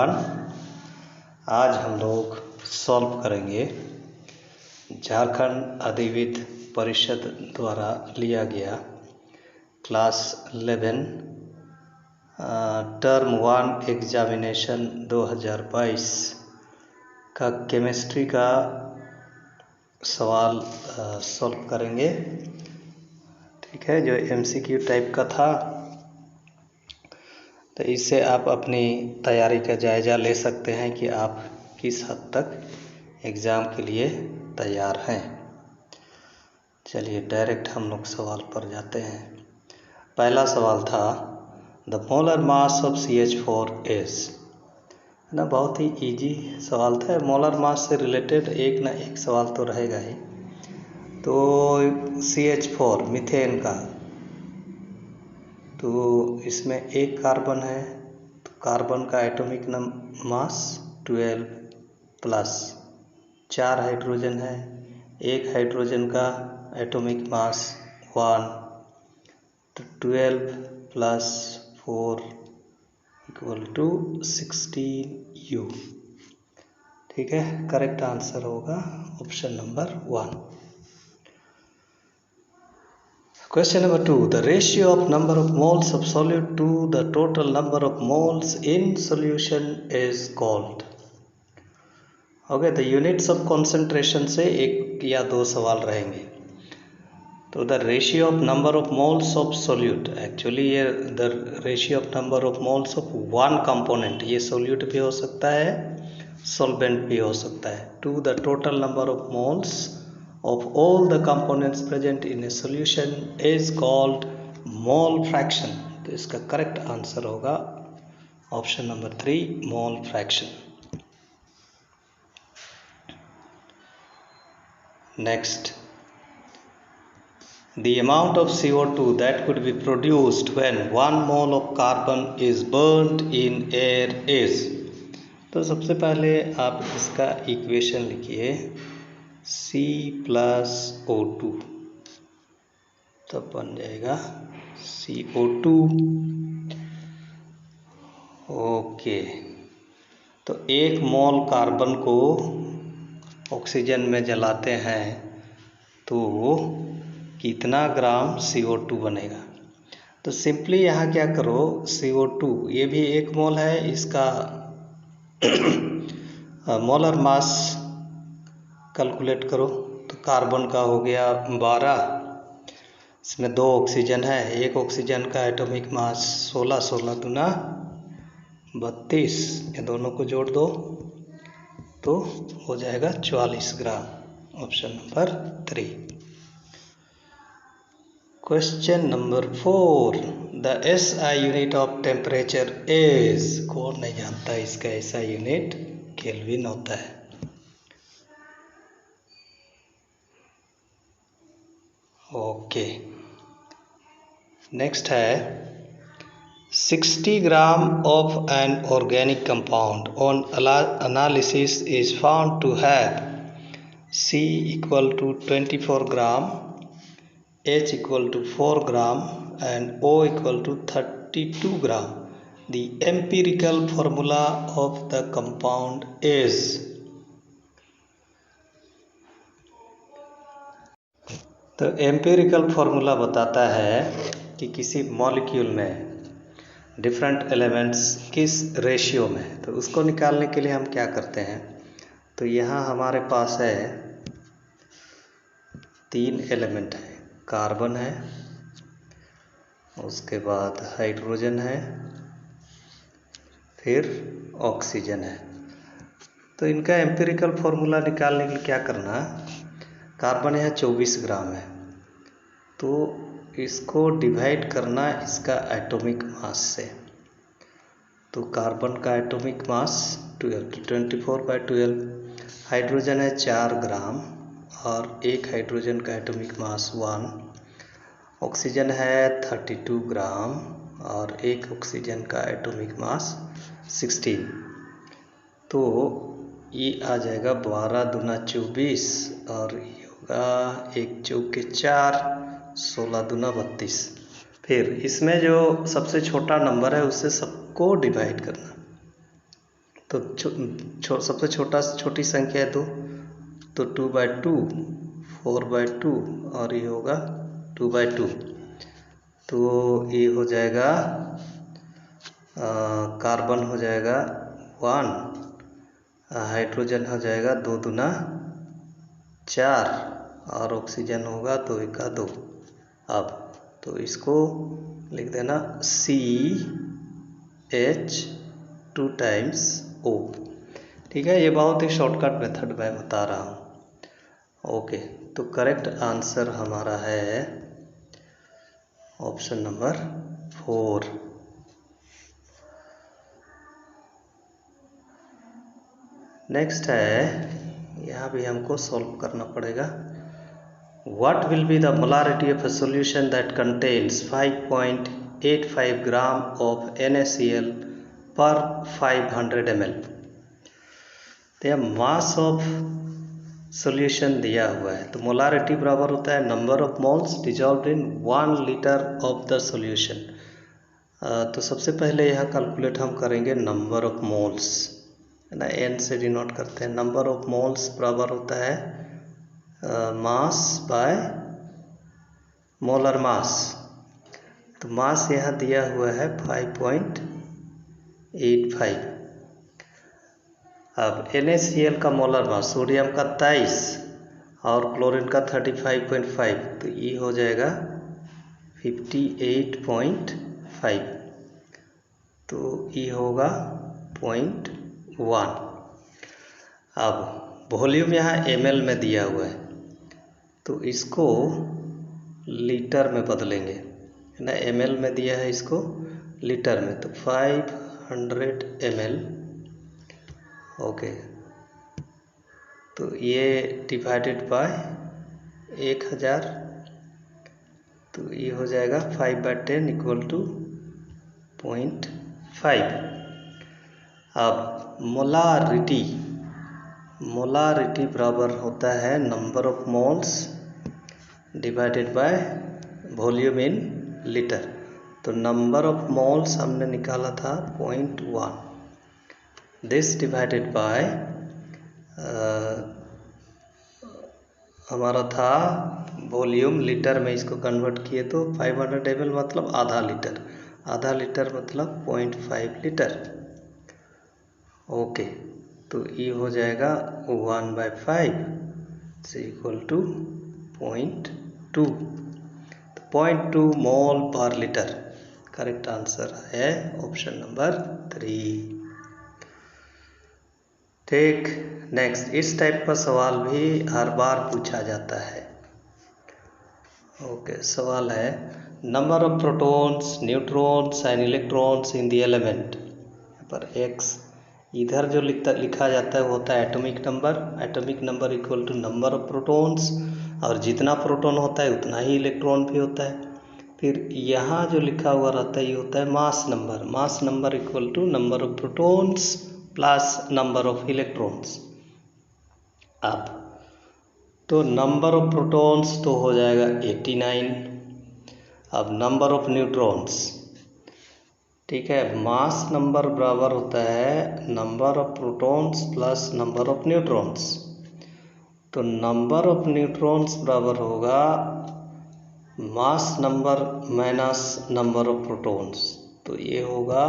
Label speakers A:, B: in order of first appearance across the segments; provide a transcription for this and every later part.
A: आज हम लोग सॉल्व करेंगे झारखंड अधिविद्य परिषद द्वारा लिया गया क्लास 11 टर्म 1 एग्जामिनेशन 2022 का केमिस्ट्री का सवाल सॉल्व करेंगे। ठीक है, जो एमसीक्यू टाइप का था, तो इससे आप अपनी तैयारी का जायज़ा ले सकते हैं कि आप किस हद तक एग्ज़ाम के लिए तैयार हैं। चलिए डायरेक्ट हम लोग सवाल पर जाते हैं। पहला सवाल था the molar mass of CH4 is, है ना। बहुत ही इजी सवाल था। मोलर मास से रिलेटेड एक ना एक सवाल तो रहेगा ही। तो CH4 मीथेन का, तो इसमें एक कार्बन है, तो कार्बन का एटॉमिक मास 12 प्लस 4 हाइड्रोजन है, एक हाइड्रोजन का एटॉमिक मास 1, तो 12 प्लस 4 इक्वल टू 16U। ठीक है, करेक्ट आंसर होगा option number 1। Question number 2. The ratio of number of moles of solute to the total number of moles in solution is called. Okay, the units of concentration से एक या दो सवाल रहेंगे। तो the ratio of number of moles of solute, actually ये the ratio of number of moles of one component, ये solute भी हो सकता है, solvent भी हो सकता है, to the total number of moles of all the components present in a solution is called mole fraction। तो इसका करेक्ट आंसर होगा option number 3, mole fraction। Next, the amount of CO2 that could be produced when 1 mole of carbon is burnt in air is। तो सबसे पहले आप इसका equation लिखिए C+O2, तब बन जाएगा CO2। ओके, तो 1 मोल कार्बन को ऑक्सीजन में जलाते हैं तो कितना ग्राम CO2 बनेगा। तो सिंपली यहाँ क्या करो, CO2 ये भी 1 मोल है, इसका मोलर मास कैलकुलेट करो। तो कार्बन का हो गया 12, इसमें 2 ऑक्सीजन है, एक ऑक्सीजन का एटॉमिक मास 16, 16 दूना 32, ये दोनों को जोड़ दो तो हो जाएगा 44 gram, option number 3। Question number 4, the SI unit of temperature is. कौन नहीं जानता इसका SI यूनिट केल्विन होता है। ओके, नेक्स्ट है 60 gram of an organic compound on analysis is found to have C equal to 24 gram, H equal to 4 gram and O equal to 32 gram. The empirical formula of the compound is. तो empirical formula बताता है कि किसी molecule में different elements किस ratio में, तो उसको निकालने के लिए हम क्या करते हैं। तो यहाँ हमारे पास है 3 एलिमेंट है, कार्बन है, उसके बाद हाइड्रोजन है, फिर ऑक्सीजन है। तो इनका एम्पिरिकल फॉर्मूला निकालने के लिए क्या करना, कार्बन यहाँ 24 ग्राम है, तो इसको डिवाइड करना इसका एटॉमिक मास से। तो कार्बन का एटॉमिक मास 12, तो 24/12। हाइड्रोजन है 4 ग्राम और एक हाइड्रोजन का एटॉमिक मास 1। ऑक्सीजन है 32 ग्राम और एक ऑक्सीजन का एटॉमिक मास 16। तो ये आ जाएगा 12 दूना 24 और ये होगा 1 चौके 4, 16 दूना 32। फिर इसमें जो सबसे छोटा नंबर है उससे सबको डिवाइड करना। तो सबसे छोटी संख्या है 2, तो 2/2, 4/2 और ये होगा 2/2। तो ये हो जाएगा कार्बन हो जाएगा 1, हाइड्रोजन हो जाएगा 2 दूना 4 और ऑक्सीजन होगा 2 एका 2। अब तो इसको लिख देना CH2 टाइम्स O। ठीक है, ये बहुत ही शॉर्टकट मेथड मैं बता रहा हूँ। ओके, तो करेक्ट आंसर हमारा है ऑप्शन नंबर 4। नेक्स्ट है, यहाँ भी हमको सॉल्व करना पड़ेगा। What will be the molarity of a solution that contains 5.85 gram of NaCl per 500 ml? तो मास ऑफ सॉल्यूशन दिया हुआ है, तो मोलारिटी बराबर होता है number of moles dissolved in 1 litre of the solution. तो सबसे पहले यहाँ कैलकुलेट हम करेंगे नंबर ऑफ मोल्स, है ना, एन से डिनोट करते हैं। नंबर ऑफ मोल्स बराबर होता है मास बाय मोलर मास। तो मास यहाँ दिया हुआ है 5.85। अब NaCl का मोलर मास, सोडियम का 23 और क्लोरीन का 35.5, तो ये हो जाएगा 58.5, तो ये होगा 0.1। अब वॉल्यूम यहाँ ml में दिया हुआ है, तो इसको लीटर में बदलेंगे, है ना, ml में दिया है, इसको लीटर में, तो 500 ml। ओके, तो ये डिवाइडेड बाय 1000, तो ये हो जाएगा 5/10 इक्वल टू 0.5। अब मोलारिटी बराबर होता है number of moles divided by volume in litre. तो नंबर ऑफ मोल्स हमने निकाला था 0.1, दिस डिवाइडेड बाय हमारा था वॉल्यूम, लीटर में इसको कन्वर्ट किए तो 500 ml मतलब आधा लीटर, आधा लीटर मतलब 0.5 लीटर। ओके, तो ये हो जाएगा 1/5 से इक्वल टू 0.2, 0.2 मोल पर लीटर। करेक्ट आंसर है ऑप्शन नंबर 3। ठीक, नेक्स्ट, इस टाइप का सवाल भी हर बार पूछा जाता है। ओके, सवाल है number of protons, neutrons and electrons in the element. पर x इधर जो लिखा जाता है वो होता है atomic number. Atomic number equal to number of protons, और जितना प्रोटॉन होता है उतना ही इलेक्ट्रॉन भी होता है। फिर यहाँ जो लिखा हुआ रहता है ये होता है mass number. Mass number equal to number of protons plus number of electrons. अब तो नंबर ऑफ प्रोटॉन्स तो हो जाएगा 89। अब नंबर ऑफ न्यूट्रॉन्स, ठीक है, मास नंबर बराबर होता है number of protons plus number of neutrons. तो नंबर ऑफ न्यूट्रॉन्स बराबर होगा mass number minus number of protons, तो ये होगा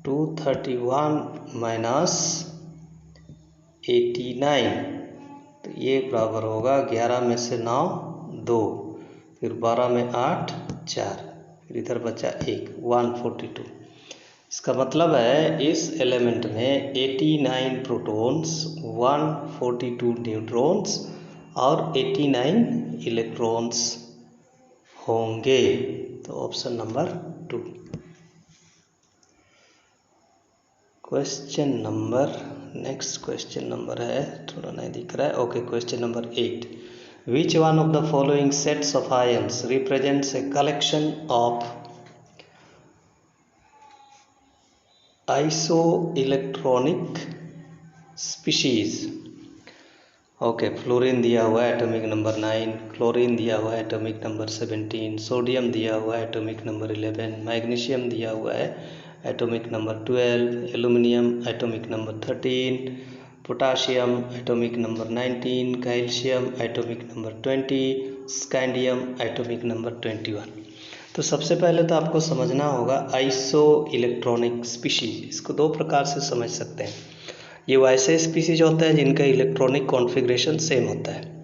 A: 231 माइनस 89, तो ये बराबर होगा 11 में से 9 2, फिर 12 में 8 4, फिर इधर बचा 1, 142। इसका मतलब है इस एलिमेंट में 89 प्रोटॉन्स, 142 न्यूट्रॉन्स और 89 इलेक्ट्रॉन्स होंगे। तो option number 2। Question number, next question number है, थोड़ा नहीं दिख रहा है। Okay, question number 8, which one of the following sets of ions represents a collection of iso electronic species. Okay, fluorine दिया हुआ है एटॉमिक नंबर 9, क्लोरीन दिया हुआ है एटॉमिक नंबर 17, सोडियम दिया हुआ है एटॉमिक नंबर 11, मैग्नीशियम दिया हुआ है atomic number 12, aluminium atomic number 13, potassium atomic number 19, calcium atomic number 20, scandium atomic number 21। तो सबसे पहले तो आपको समझना होगा आइसो इलेक्ट्रॉनिक स्पीशीज, इसको दो प्रकार से समझ सकते हैं। ये वैसे स्पीशीज होते हैं जिनका इलेक्ट्रॉनिक कॉन्फ़िगरेशन सेम होता है।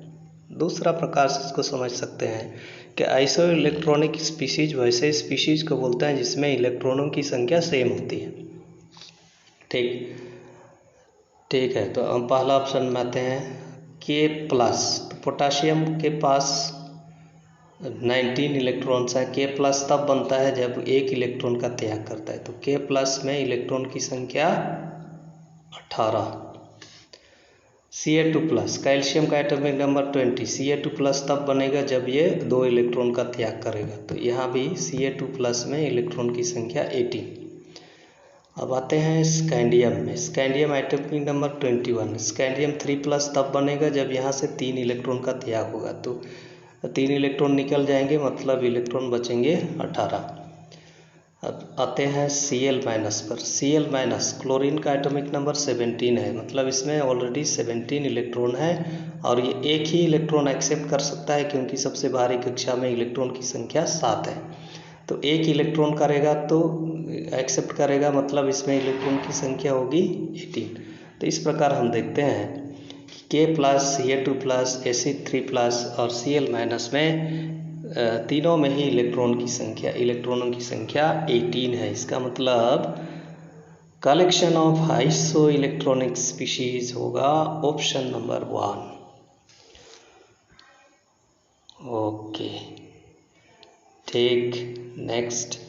A: दूसरा प्रकार से इसको समझ सकते हैं कि आइसो इलेक्ट्रॉनिक स्पीशीज वैसे स्पीशीज को बोलते हैं जिसमें इलेक्ट्रॉनों की संख्या सेम होती है। ठीक है, तो हम पहला ऑप्शन में आते हैं K+। तो पोटाशियम के पास 19 इलेक्ट्रॉन्स है। K+ तब बनता है जब एक इलेक्ट्रॉन का त्याग करता है, तो K+ में इलेक्ट्रॉन की संख्या 18। Ca2+, कैल्शियम का एटॉमिक नंबर 20, Ca2+ तब बनेगा जब ये 2 इलेक्ट्रॉन का त्याग करेगा, तो यहाँ भी Ca2+ में इलेक्ट्रॉन की संख्या 18। अब आते हैं स्कैंडियम में। स्कैंडियम एटॉमिक नंबर 21, स्कैंडियम 3+ तब बनेगा जब यहाँ से 3 इलेक्ट्रॉन का त्याग होगा, तो 3 इलेक्ट्रॉन निकल जाएंगे, मतलब इलेक्ट्रॉन बचेंगे 18। अब आते हैं Cl- पर। Cl- क्लोरीन का एटॉमिक नंबर 17 है, मतलब इसमें ऑलरेडी 17 इलेक्ट्रॉन है और ये एक ही इलेक्ट्रॉन एक्सेप्ट कर सकता है क्योंकि सबसे भारी कक्षा में इलेक्ट्रॉन की संख्या 7 है। तो एक इलेक्ट्रॉन करेगा तो एक्सेप्ट करेगा, मतलब इसमें इलेक्ट्रॉन की संख्या होगी 18। तो इस प्रकार हम देखते हैं कि K+, Ca2+, Ac3+ और Cl- में तीनों में ही इलेक्ट्रॉनों की संख्या 18 है। इसका मतलब collection of iso electronic species होगा ऑप्शन नंबर 1। ओके, ठीक, next.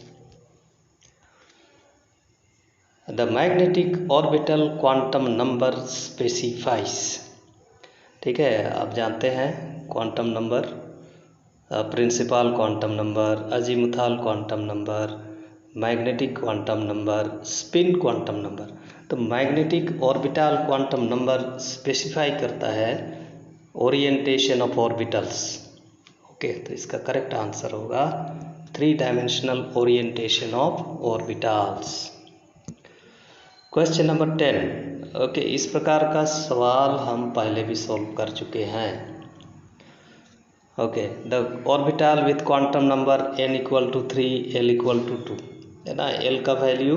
A: The magnetic orbital quantum number specifies. ठीक है, आप जानते हैं quantum number, principal quantum number, azimuthal quantum number, magnetic quantum number, spin quantum number. तो magnetic orbital quantum number specify करता है ओरिएंटेशन ऑफ ऑर्बिटल्स। ओके, तो इसका करेक्ट आंसर होगा 3 dimensional orientation of orbitals. Question number 10। Okay, इस प्रकार का सवाल हम पहले भी सॉल्व कर चुके हैं। Okay, the orbital with quantum number n = 3, l = 2 है ना। l का वैल्यू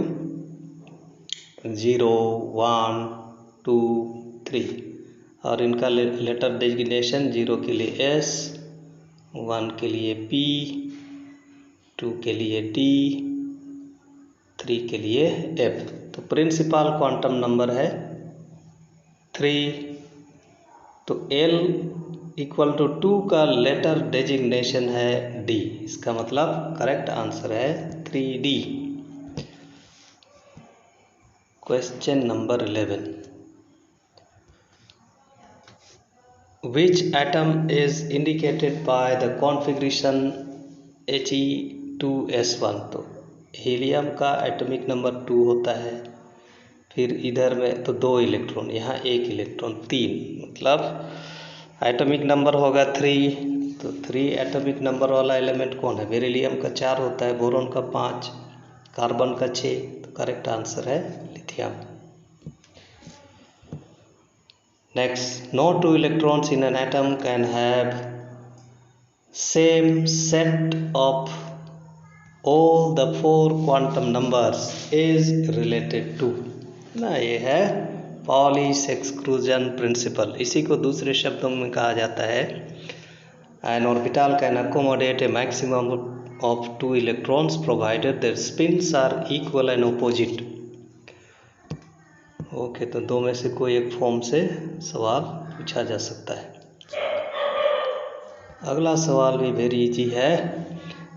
A: 0, 1, 2, 3 और इनका लेटर डेजिग्नेशन 0 के लिए S, 1 के लिए P, 2 के लिए D, 3 के लिए F। तो प्रिंसिपल क्वांटम नंबर है 3, तो l = 2 का लेटर डेजिग्नेशन है D। इसका मतलब करेक्ट आंसर है 3D। Question number 11। Which atom is indicated by the configuration He2S1? तो हीलियम का एटॉमिक नंबर 2 होता है, फिर इधर में तो 2 इलेक्ट्रॉन, यहाँ 1 इलेक्ट्रॉन, 3, मतलब एटॉमिक नंबर होगा 3। तो 3 एटॉमिक नंबर वाला एलिमेंट कौन है? बेरिलियम का 4 होता है, बोरॉन का 5, कार्बन का 6। तो करेक्ट आंसर है lithium. Next, no 2 electrons in an atom can have same set of all the 4 quantum numbers is related to ना। ये है पॉलिश एक्सक्लूजन प्रिंसिपल। इसी को दूसरे शब्दों में कहा जाता है an orbital can accommodate a maximum of 2 electrons provided their spins are equal and opposite. Okay, तो दो में से कोई एक फॉर्म से सवाल पूछा जा सकता है। अगला सवाल भी वेरी इजी है।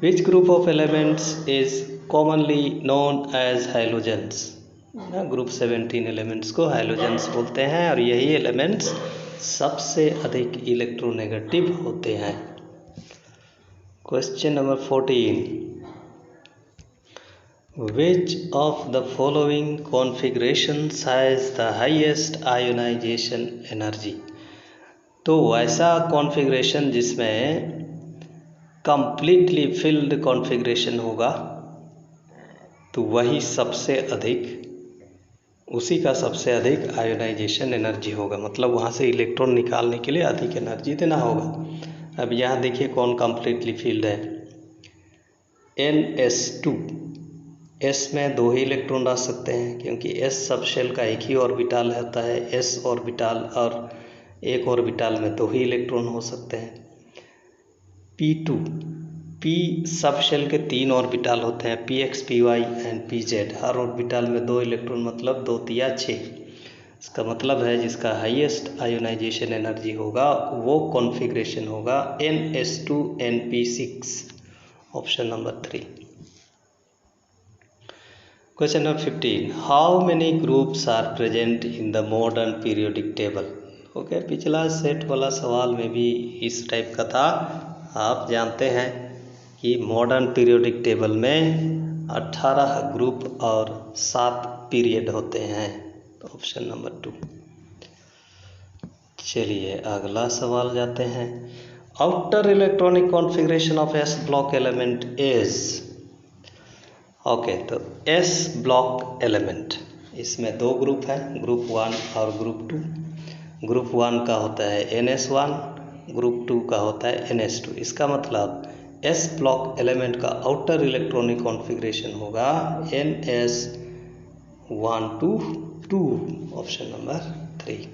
A: Which group of elements is commonly known as halogens? Group 17 elements को हैलोजेंस बोलते हैं और यही एलिमेंट्स सबसे अधिक इलेक्ट्रोनेगेटिव होते हैं। Question number 14। Which of the following configurations has the highest ionization energy? तो वैसा कॉन्फ़िगरेशन जिसमें completely filled कॉन्फ़िगरेशन होगा तो वही सबसे अधिक, उसी का सबसे अधिक आयोनाइजेशन एनर्जी होगा, मतलब वहाँ से इलेक्ट्रॉन निकालने के लिए अधिक एनर्जी देना होगा। अब यहाँ देखिए कौन कम्प्लीटली फील्ड है, NS2, S में 2 ही इलेक्ट्रॉन डाल सकते हैं क्योंकि S सब शेल का एक ही ऑर्बिटल होता है, S ऑर्बिटल और एक ऑर्बिटल में 2 ही इलेक्ट्रॉन हो सकते हैं। P2, P सब शेल के 3 ऑर्बिटल होते हैं, Px, Py and Pz, her orbital में 2 इलेक्ट्रॉन, मतलब 2 तिया 6। इसका मतलब है जिसका हाईएस्ट आयोनाइजेशन एनर्जी होगा वो कॉन्फ़िगरेशन होगा NS2NP6, option number 3। Question number 15, how many groups are present in the modern periodic table. Okay, पिछला सेट वाला सवाल में भी इस टाइप का था। आप जानते हैं कि मॉडर्न पीरियोडिक टेबल में 18 ग्रुप और 7 पीरियड होते हैं, तो ऑप्शन नंबर 2। चलिए अगला सवाल जाते हैं। Outer electronic configuration of S block element is. Okay, तो एस ब्लॉक एलिमेंट, इसमें 2 ग्रुप हैं, ग्रुप 1 और ग्रुप 2। ग्रुप 1 का होता है NS1, ग्रुप 2 का होता है NS2। इसका मतलब एस ब्लॉक एलिमेंट का आउटर इलेक्ट्रॉनिक कॉन्फ़िगरेशन होगा NS1 to 2, option number 3।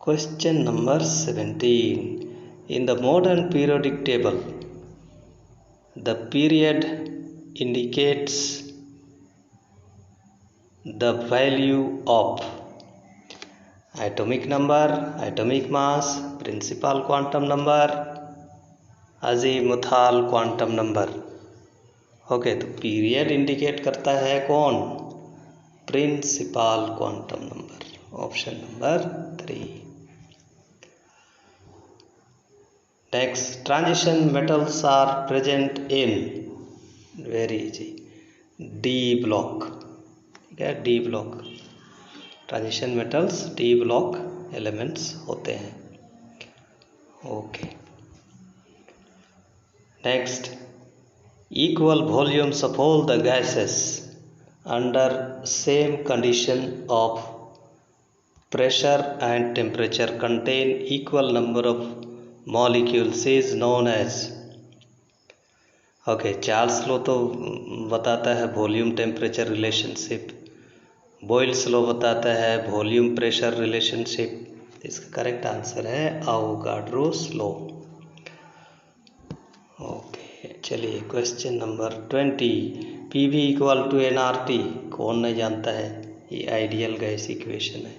A: Question number 17. In the modern periodic table, the period indicates the value of atomic number, atomic mass, principal quantum number, azimuthal quantum number। Okay, तो period indicate करता है कौन, principal quantum number, option number 3। Next, transition metals are present in, very easy, D block। ठीक है, D block, transition metals D block elements होते हैं। Okay, next, equal volumes of all the gases under same condition of pressure and temperature contain equal number of molecules is known as। Okay, Charles law तो बताता है volume temperature relationship, Boyle's law बताता है volume pressure relationship. इसका correct answer है Avogadro's law. Okay, चलिए question number 20, PV equal to nRT, कौन नहीं जानता है, ये आइडियल गैस इक्वेशन है।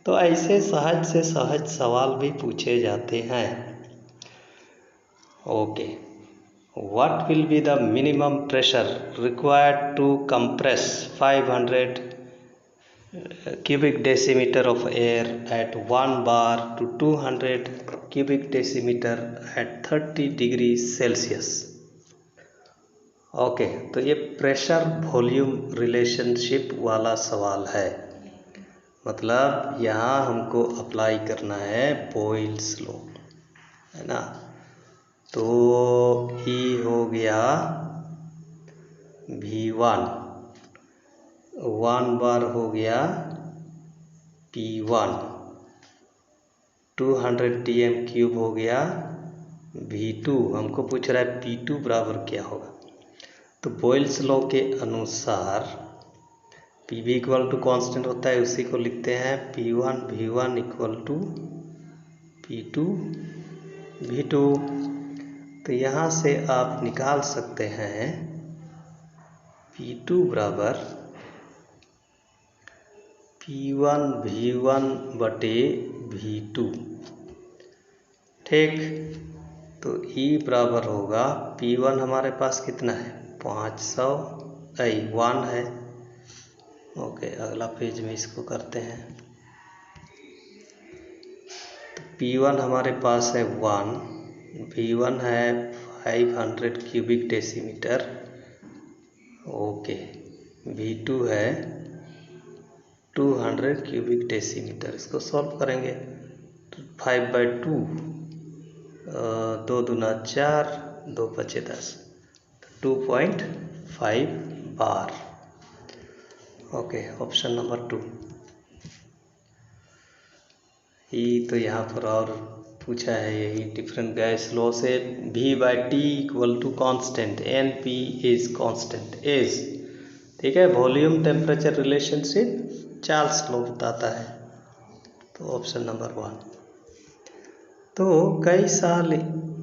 A: तो ऐसे सहज से सहज सवाल भी पूछे जाते हैं। Okay, what will be the minimum pressure required to compress 500 cubic decimeter of air at 1 bar to 200 cubic decimeter at 30 degree Celsius. Okay, तो ये प्रेशर वॉल्यूम रिलेशनशिप वाला सवाल है, मतलब यहाँ हमको अप्लाई करना है बॉयल्स लॉ, है ना। तो E हो गया V1, 1 बार हो गया P1, 200 dm क्यूब हो गया V2, हमको पूछ रहा है P2 बराबर क्या होगा। तो बॉयल्स लॉ के अनुसार PV इक्वल टू कॉन्स्टेंट होता है, उसी को लिखते हैं P1 V1 equal to P2 V2। तो यहाँ से आप निकाल सकते हैं P2 बराबर P1 V1 बटे V2। ठीक, तो E बराबर होगा P1 हमारे पास कितना है 500 1 है। ओके, अगला पेज में इसको करते हैं। तो P1 हमारे पास है 1, V1 है 500 क्यूबिक डेसीमीटर। ओके, V2 है 200 क्यूबिक डेसीमीटर। इसको सॉल्व करेंगे तो 5/2, 2 दूना 4, 2 पचे 10, 2.5 R। Okay, option number 2। ये तो यहाँ पर और पूछा है यही डिफरेंट गैस लॉ से V/T equal to constant, NP is constant is, ठीक है, volume temperature relationship Charles law बताता है। तो ऑप्शन नंबर 1। तो कई साल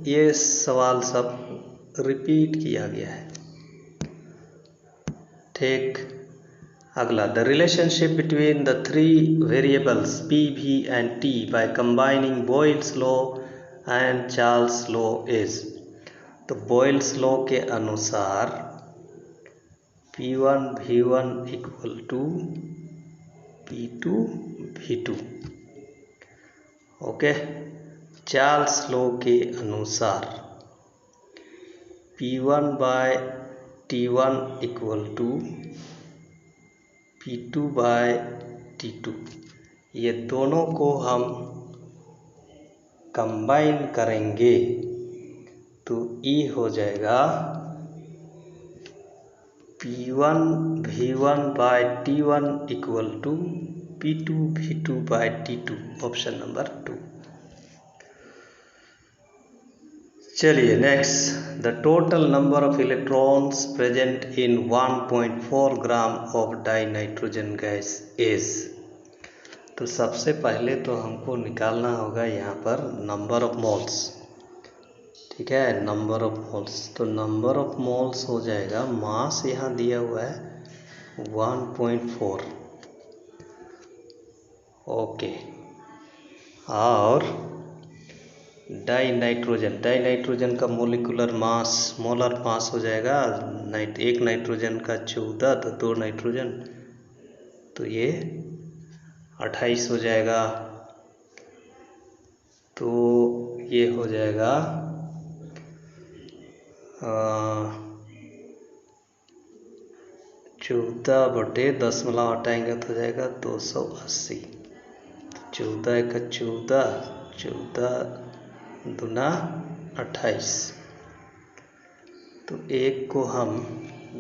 A: ये सवाल सब रिपीट किया गया है। ठीक, अगला, the relationship between the three variables P, V and T by combining Boyle's law and Charles law is. तो बॉयल्स लॉ के अनुसार P1 V1 equal to P2 V2। Okay, Charles law के अनुसार P1 bye T1 equal to P2 bye T2। ये दोनों को हम combine करेंगे तो E हो जाएगा P1 V1 by T1 equal to P2 V2 by T2, option number 2। चलिए next, the total number of electrons present in 1.4 gram of di nitrogen gas is. तो सबसे पहले तो हमको निकालना होगा यहाँ पर नंबर ऑफ मोल्स, ठीक है, नंबर ऑफ मोल्स। तो नंबर ऑफ मोल्स हो जाएगा, मास यहाँ दिया हुआ है 1.4, ओके, और डाई नाइट्रोजन का मोलिकुलर मास, मोलर मास हो जाएगा एक नाइट्रोजन का 14, तो 2 नाइट्रोजन तो ये 28 हो जाएगा। तो ये हो जाएगा 14/10 हटाएंगे तो हो जाएगा 280। 14 का 14, 14 दूना 28। तो एक को हम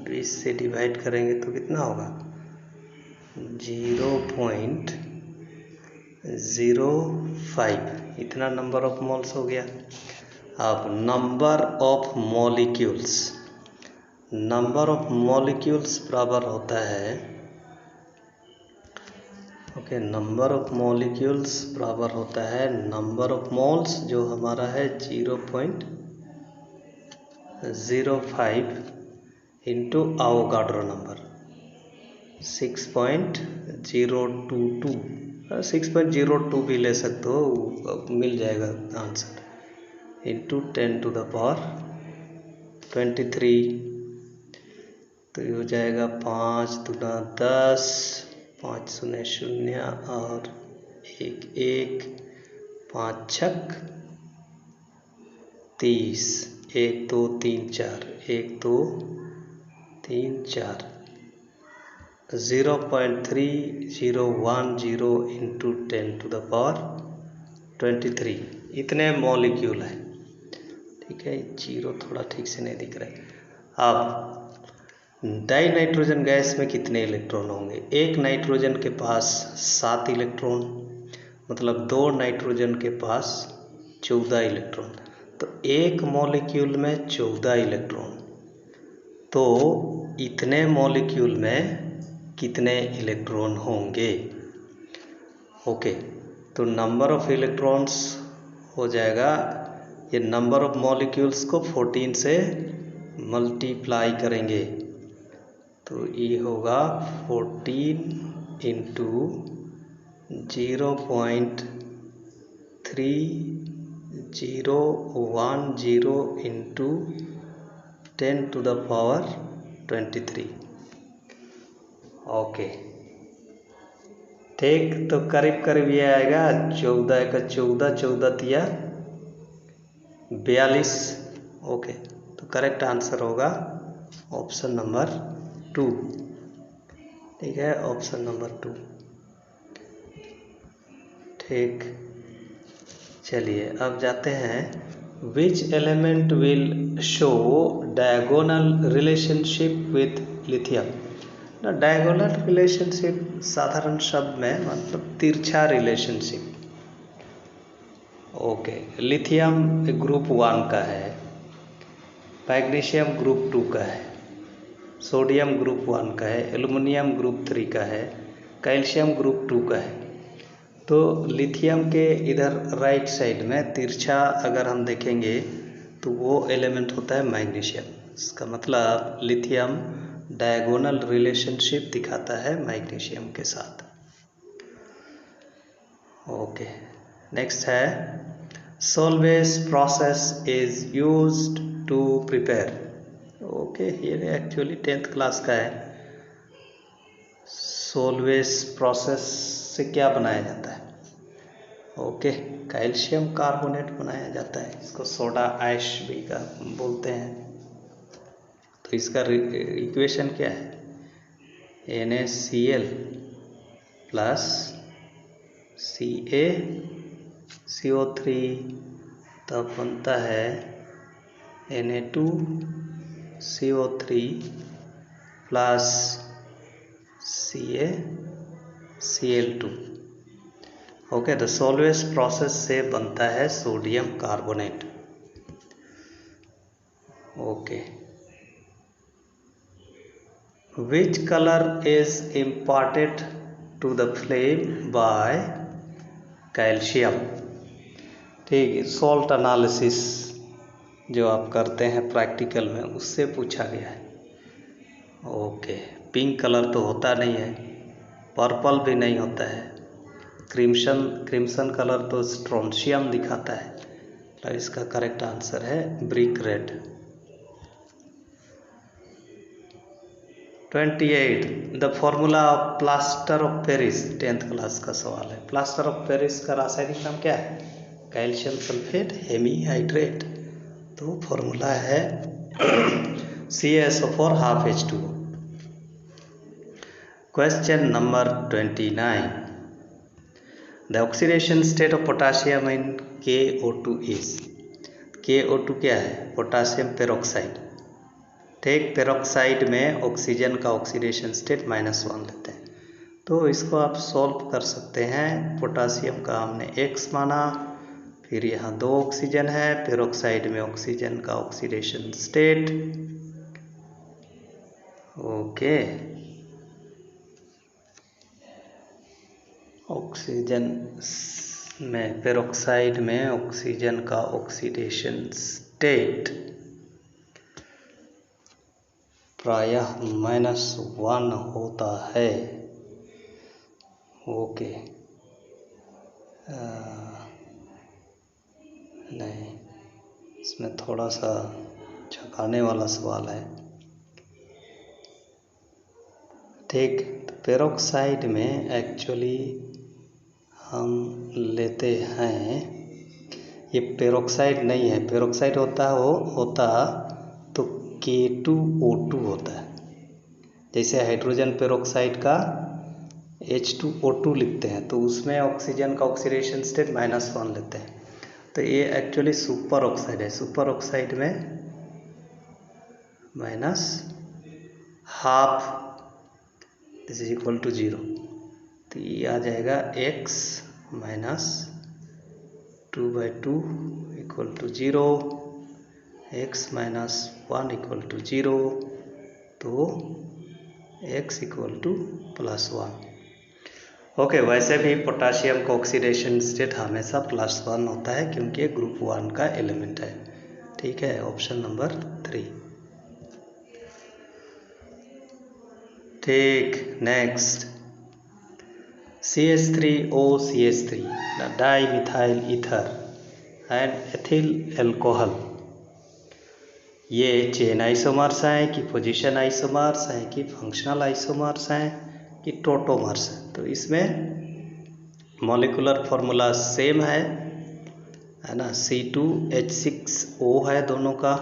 A: 20 से डिवाइड करेंगे तो कितना होगा 0.05, इतना नंबर ऑफ मोल्स हो गया। अब नंबर ऑफ मॉलिक्यूल्स बराबर होता है, ओके, नंबर ऑफ मॉलिक्यूल्स बराबर होता है नंबर ऑफ मोल्स जो हमारा है 0.05 इंटू आवोगाड्रो नंबर 6.022, 6.02 भी ले सकते हो, मिल जाएगा आंसर, इंटू 10⁻23। तो ये हो जाएगा 5 दूना 10, 5 शून्य 0 और 1 1, 5 छक 30, 1 2 3 4, 1 2 3 4, 0.3010 इंटू 10⁻23, इतने मॉलिक्यूल है, ठीक है। जीरो थोड़ा ठीक से नहीं दिख रहा है। अब डाई नाइट्रोजन गैस में कितने इलेक्ट्रॉन होंगे? एक नाइट्रोजन के पास 7 इलेक्ट्रॉन, मतलब 2 नाइट्रोजन के पास 14 इलेक्ट्रॉन, तो एक मॉलिक्यूल में 14 इलेक्ट्रॉन, तो इतने मॉलिक्यूल में कितने इलेक्ट्रॉन होंगे? ओके, तो नंबर ऑफ इलेक्ट्रॉन्स हो जाएगा, ये नंबर ऑफ मॉलिक्यूल्स को 14 से मल्टीप्लाई करेंगे तो ये होगा 14 इंटू 0.3010 इंटू 10⁻23। ओके, ठीक, तो करीब करीब ये आएगा 14 का 14, 14 तिया 42। ओके, तो करेक्ट आंसर होगा ऑप्शन नंबर 2, ठीक है, ऑप्शन नंबर 2। ठीक, चलिए अब जाते हैं, which element will show diagonal relationship with lithium ना। डायगोनल रिलेशनशिप साधारण शब्द में मतलब तिरछा रिलेशनशिप। ओके, लिथियम ग्रुप 1 का है, मैग्नीशियम ग्रुप 2 का है, सोडियम ग्रुप 1 का है, एल्युमिनियम ग्रुप 3 का है, कैल्शियम ग्रुप 2 का है। तो लिथियम के इधर राइट साइड में तिरछा अगर हम देखेंगे तो वो एलिमेंट होता है मैग्नीशियम। इसका मतलब लिथियम डायगोनल रिलेशनशिप दिखाता है मैग्नीशियम के साथ। ओके, नेक्स्ट है Solvay process is used to prepare. Okay, ये एक्चुअली 10th क्लास का है। सोल्वेज प्रोसेस से क्या बनाया जाता है? ओके, कैल्शियम कार्बोनेट बनाया जाता है, इसको सोडा ऐश भी का बोलते हैं। तो इसका इक्वेशन क्या है? NaCl प्लस CaCO3 तब बनता है Na2CO3 plus CaCl2। Okay, the Solvay process से बनता है sodium carbonate. Okay, which colour is imparted to the flame by calcium. ठीक है, सॉल्ट एनालिसिस जो आप करते हैं प्रैक्टिकल में, उससे पूछा गया है। ओके, पिंक कलर तो होता नहीं है, पर्पल भी नहीं होता है, क्रिम्सन कलर तो स्ट्रोंशियम दिखाता है। तो इसका करेक्ट आंसर है brick red. 28 the formula of plaster of Paris. 10th class का सवाल है। प्लास्टर ऑफ पेरिस का रासायनिक नाम क्या है? Calcium sulphate hemihydrate. तो फॉर्मूला है CaSO4 half H2O। Question number 29 the oxidation state of potassium in KO2 is. KO2 क्या है? Potassium peroxide. ठीक, पेरोक्साइड में ऑक्सीजन का ऑक्सीडेशन स्टेट -1 लेते हैं। तो इसको आप सॉल्व कर सकते हैं। पोटासियम का हमने X माना, फिर यहाँ 2 ऑक्सीजन है, पेरोक्साइड में ऑक्सीजन का ऑक्सीडेशन स्टेट। ओके, ऑक्सीजन में पेरोक्साइड में ऑक्सीजन का ऑक्सीडेशन स्टेट प्रायः -1 होता है। ओके, नहीं, इसमें थोड़ा सा झकाने वाला सवाल है। ठीक, तो पेरोक्साइड में एक्चुअली हम लेते हैं, ये पेरोक्साइड नहीं है। पेरोक्साइड होता तो K2O2 होता है। जैसे हाइड्रोजन पेरोक्साइड का H2O2 लिखते हैं, तो उसमें ऑक्सीजन का ऑक्सीडेशन स्टेट -1 लेते हैं। तो ये एक्चुअली सुपर ऑक्साइड है। सुपर ऑक्साइड में -12 दिस इज इक्वल टू 0। तो ये आ जाएगा X -2/2 equal to 0, X -1 equal to 0, तो X इक्वल टू +1। ओके, वैसे भी पोटासियम का ऑक्सीडेशन स्टेट हमेशा +1 होता है क्योंकि ये ग्रुप 1 का एलिमेंट है। ठीक है, ऑप्शन नंबर 3। ठीक, next CH3OCH3 dimethyl ether and ethyl alcohol. ये चेन आइसोमर्स हैं कि पोजीशन आइसोमर्स हैं कि फंक्शनल आइसोमर्स हैं कि टोटोमर्स हैं? तो इसमें मॉलिक्यूलर फॉर्मूला सेम है ना, C2H6O है दोनों का,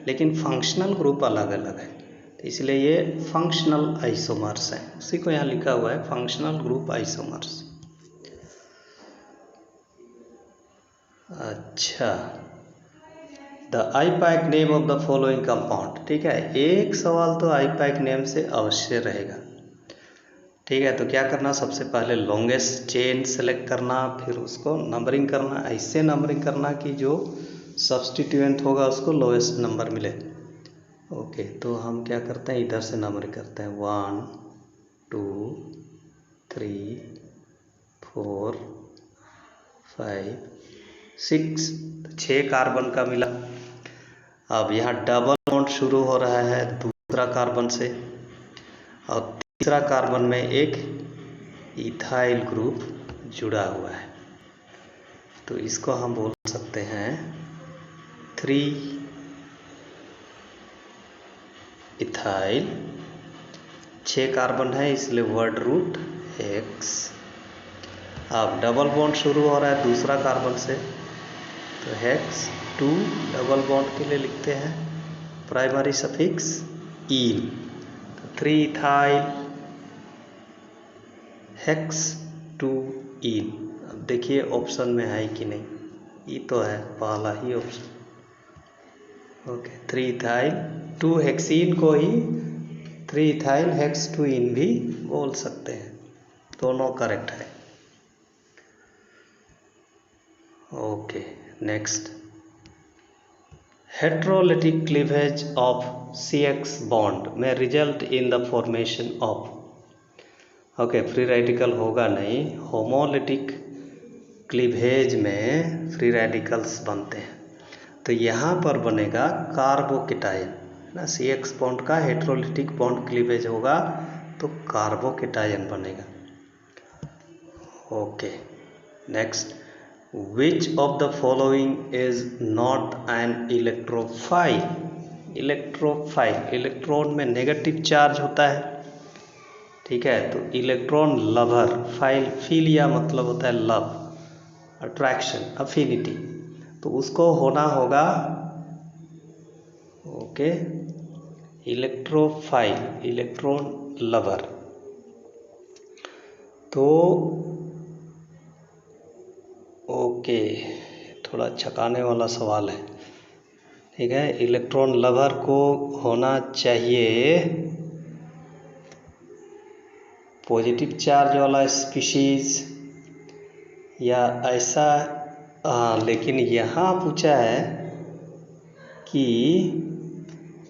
A: लेकिन फंक्शनल ग्रुप अलग अलग है। तो इसलिए ये फंक्शनल आइसोमर्स हैं। उसी को यहाँ लिखा हुआ है फंक्शनल ग्रुप आइसोमर्स। अच्छा, the IUPAC name of the following compound. ठीक है, एक सवाल तो आईपैक नेम से अवश्य रहेगा। ठीक है, तो क्या करना, सबसे पहले लॉन्गेस्ट चेन सेलेक्ट करना, फिर उसको नंबरिंग करना, ऐसे नंबरिंग करना कि जो सब्सटीट्यूएंट होगा उसको लोएस्ट नंबर मिले। ओके, तो हम क्या करते हैं, इधर से नंबरिंग करते हैं 1 2 3 4 5 6, 6 कार्बन का मिला। अब यहाँ डबल बॉन्ड शुरू हो रहा है दूसरा कार्बन से, और तीसरा कार्बन में एक इथाइल ग्रुप जुड़ा हुआ है, तो इसको हम बोल सकते हैं 3 इथाइल। 6 कार्बन है इसलिए वर्ड रूट हेक्स। अब डबल बॉन्ड शुरू हो रहा है दूसरा कार्बन से, तो हेक्स 2 डबल बॉन्ड के लिए लिखते हैं प्राइमरी सफिक्स ईन, तो 3 इथाइल हेक्स 2 ईन। अब देखिए ऑप्शन में है कि नहीं, ये तो है पहला ही ऑप्शन। ओके, 3 इथाइल 2 हेक्सीन को ही 3 इथाइल हेक्स 2 ईन भी बोल सकते हैं, दोनों करेक्ट है। Okay, next, heterolytic cleavage of CX bond में result in the formation of. Okay, free radical होगा नहीं, होमोलिटिक क्लीवेज में फ्री रेडिकल्स बनते हैं, तो यहाँ पर बनेगा कार्बोकेटायन ना। CX बॉन्ड का हेट्रोलिटिक बॉन्ड क्लीवेज होगा तो कार्बोकेटायन बनेगा। Okay, next, which of the following is not an electrophile. Electrophile, electron में नेगेटिव चार्ज होता है। ठीक है, तो इलेक्ट्रॉन लवर, फाइल फीलिया मतलब होता है लव, अट्रैक्शन, अफिनिटी, तो उसको होना होगा ओके इलेक्ट्रोफाइल, इलेक्ट्रॉन लवर। तो ओके, थोड़ा छकाने वाला सवाल है। ठीक है, इलेक्ट्रॉन लवर को होना चाहिए पॉजिटिव चार्ज वाला स्पीशीज या ऐसा, लेकिन यहाँ पूछा है कि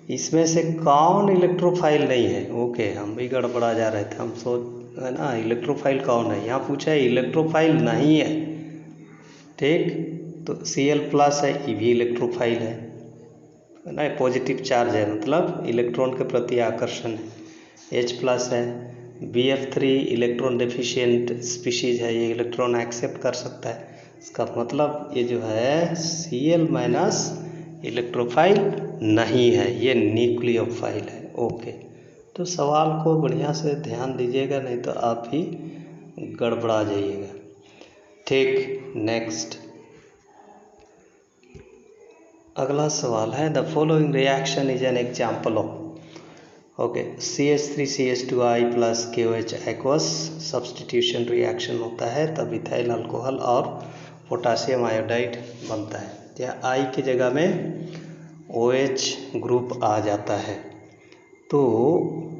A: इसमें से कौन इलेक्ट्रोफाइल नहीं है। ओके, हम भी गड़बड़ा जा रहे थे, हम सोच है ना इलेक्ट्रोफाइल कौन है, यहाँ पूछा है इलेक्ट्रोफाइल नहीं है। ठीक, तो Cl+ है, ये भी इलेक्ट्रोफाइल है ना, पॉजिटिव चार्ज है मतलब इलेक्ट्रॉन के प्रति आकर्षण है। H+ है, Bf3 इलेक्ट्रॉन डेफिशिएंट स्पीशीज है, ये इलेक्ट्रॉन एक्सेप्ट कर सकता है, इसका मतलब ये जो है Cl- इलेक्ट्रोफाइल नहीं है, ये न्यूक्लियोफाइल है। ओके, तो सवाल को बढ़िया से ध्यान दीजिएगा, नहीं तो आप ही गड़बड़ा जाइएगा। ठीक, नेक्स्ट, अगला सवाल है the following reaction is an example of. Okay, CH3CH2I + KOH aqueous substitution reaction होता है, तब इथाइल अल्कोहल और पोटासियम आयोडाइड बनता है, या I की जगह में OH ग्रुप आ जाता है, तो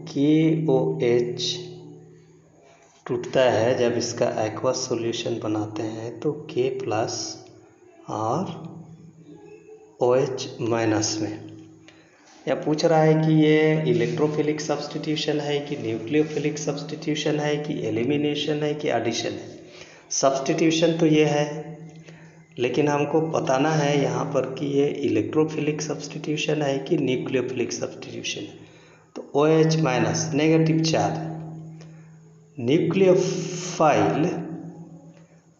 A: KOH टूटता है जब इसका एक्वस सॉल्यूशन बनाते हैं, तो K+ और OH- में। या पूछ रहा है कि ये इलेक्ट्रोफिलिक सब्सटीट्यूशन है कि न्यूक्लियोफिलिक सब्सटीट्यूशन है कि एलिमिनेशन है कि एडिशन है। सब्सटीट्यूशन तो ये है, लेकिन हमको बताना है यहाँ पर कि ये इलेक्ट्रोफिलिक सब्सटीट्यूशन है कि न्यूक्लियोफिलिक सब्सटीट्यूशन है। तो OH- नेगेटिव चार्ज, न्यूक्लियोफाइल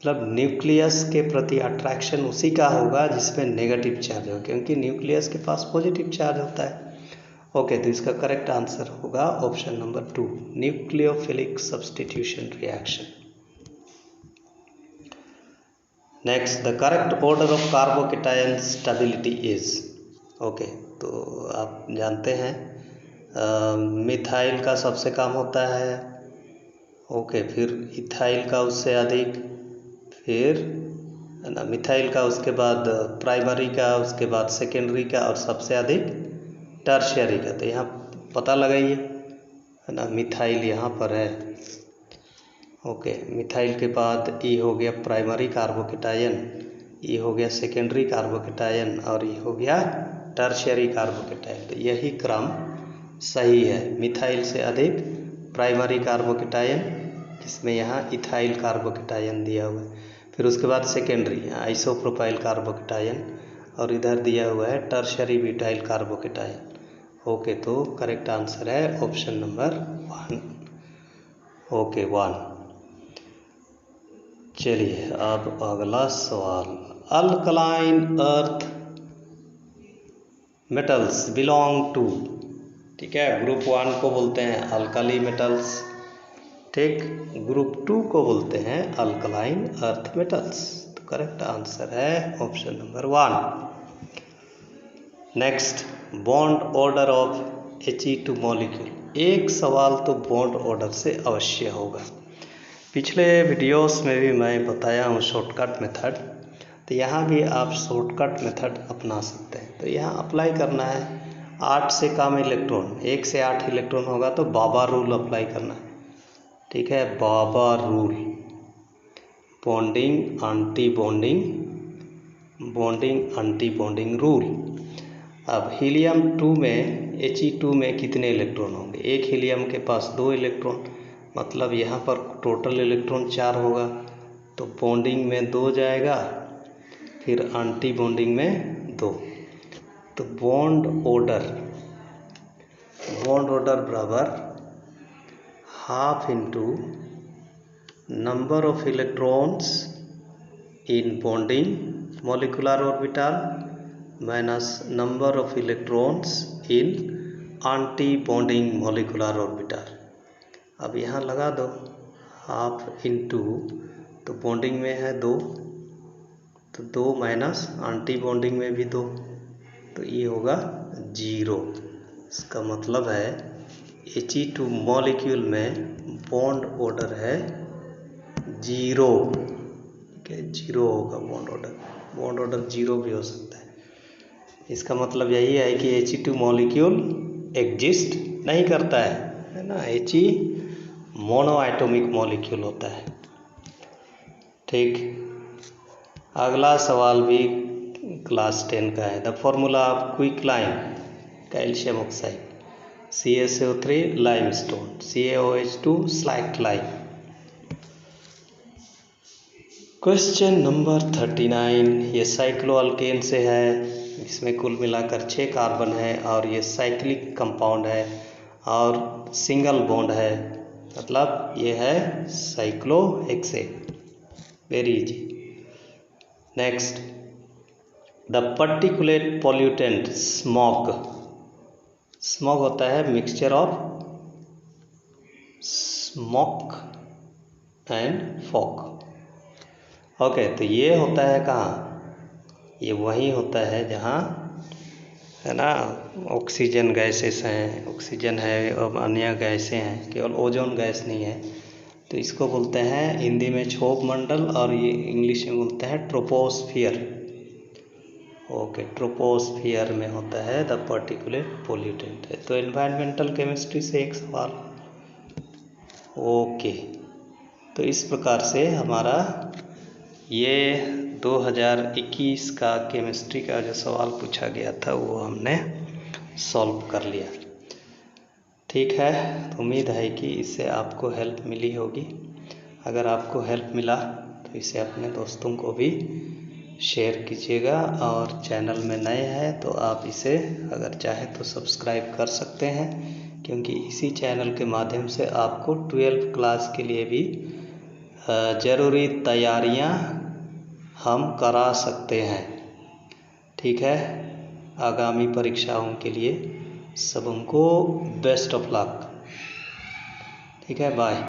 A: मतलब न्यूक्लियस के प्रति अट्रैक्शन उसी का होगा जिसमें नेगेटिव चार्ज हो, क्योंकि न्यूक्लियस के पास पॉजिटिव चार्ज होता है। ओके, तो इसका करेक्ट आंसर होगा option number 2, nucleophilic substitution reaction. Next, the correct order of carbocation stability is. Okay, तो आप जानते हैं मिथाइल का सबसे कम होता है, ओके, फिर इथाइल का उससे अधिक, फिर है ना, मिथाइल का, उसके बाद प्राइमरी का, उसके बाद सेकेंडरी का और सबसे अधिक टर्शियरी का। तो यहाँ पता लगाइए, है ना, मिथाइल यहाँ पर है। ओके, मिथाइल के बाद ई हो गया प्राइमरी कार्बोकेटायन, ये हो गया सेकेंडरी कार्बोकेटायन और ये हो गया टर्शियरी कार्बोकेटायन। तो यही क्रम सही है। मिथाइल से अधिक प्राइमरी कार्बोकेटायन, जिसमें यहाँ इथाइल कार्बोकेटायन दिया हुआ है। फिर उसके बाद सेकेंडरी आइसोप्रोपाइल कार्बोकेटायन और इधर दिया हुआ है टर्शियरी ब्यूटाइल कार्बोकेटायन। ओके, तो करेक्ट आंसर है ऑप्शन नंबर 1। ओके 1। चलिए अब अगला सवाल, alkaline earth metals belong to, ठीक है, ग्रुप 1 को बोलते हैं अल्काली मेटल्स, ठीक, ग्रुप 2 को बोलते हैं अल्कलाइन अर्थ मेटल्स। तो करेक्ट आंसर है option number 1। Next, bond order of He2 molecule. एक सवाल तो बॉन्ड ऑर्डर से अवश्य होगा। पिछले वीडियोस में भी मैं बताया हूँ शॉर्टकट मेथड, तो यहाँ भी आप शॉर्टकट मेथड अपना सकते हैं। तो यहाँ अप्लाई करना है 8 से कम इलेक्ट्रॉन, 1 से 8 इलेक्ट्रॉन होगा तो बाबा रूल अप्लाई करना है, ठीक है, बाबा rule, bonding anti bonding, bonding anti bonding rule. अब हीलियम 2 में He2 में कितने इलेक्ट्रॉन होंगे? एक हीलियम के पास 2 इलेक्ट्रॉन, मतलब यहाँ पर टोटल इलेक्ट्रॉन 4 होगा, तो बॉन्डिंग में 2 जाएगा, फिर एंटी बॉन्डिंग में 2। तो बॉन्ड ऑर्डर बराबर half into number of electrons in bonding molecular orbital minus number of electrons in anti bonding molecular orbital. अब यहाँ लगा दो हाफ इंटू, तो बॉन्डिंग में है 2, तो 2 माइनस एंटी बॉन्डिंग में भी 2, तो ये होगा 0। इसका मतलब है He2 मॉलिक्यूल में बॉन्ड ऑर्डर है 0, ठीक है, 0 होगा बॉन्ड ऑर्डर। बॉन्ड ऑर्डर 0 भी हो सकता है। इसका मतलब यही है कि He2 मॉलिक्यूल एग्जिस्ट नहीं करता है ना, He मोनो एटॉमिक मॉलिक्यूल होता है, ठीक। अगला सवाल भी क्लास 10 का है। The formula of quicklime calcium oxide, CaSO3 limestone, CaOH2 slaked lime. Question number 39, ये साइक्लोअल्केन से है, इसमें कुल मिलाकर 6 कार्बन है और ये साइक्लिक कंपाउंड है और सिंगल बॉन्ड है, मतलब ये है cyclohexane. Very easy. Next, the particulate pollutant smog, smog होता है mixture of smoke and fog. Okay, तो ये होता है कहाँ? ये वही होता है जहाँ, है ना, ऑक्सीजन गैसेस हैं, ऑक्सीजन है और अन्य गैसें हैं, केवल ओजोन गैस नहीं है। तो इसको बोलते हैं हिंदी में क्षोभ मंडल और ये इंग्लिश में बोलते हैं ट्रोपोस्फियर। ओके, ट्रोपोस्फियर में होता है द पर्टिकुलेट पोल्यूटेंट है। तो एनवायरमेंटल केमिस्ट्री से एक सवाल। ओके, तो इस प्रकार से हमारा ये 2021 का केमिस्ट्री का जो सवाल पूछा गया था वो हमने सॉल्व कर लिया, ठीक है। तो उम्मीद है कि इससे आपको हेल्प मिली होगी। अगर आपको हेल्प मिला तो इसे अपने दोस्तों को भी शेयर कीजिएगा, और चैनल में नए हैं तो आप इसे अगर चाहें तो सब्सक्राइब कर सकते हैं, क्योंकि इसी चैनल के माध्यम से आपको 12th क्लास के लिए भी ज़रूरी तैयारियां हम करा सकते हैं, ठीक है। आगामी परीक्षाओं के लिए सबको बेस्ट ऑफ लक, ठीक है, बाय।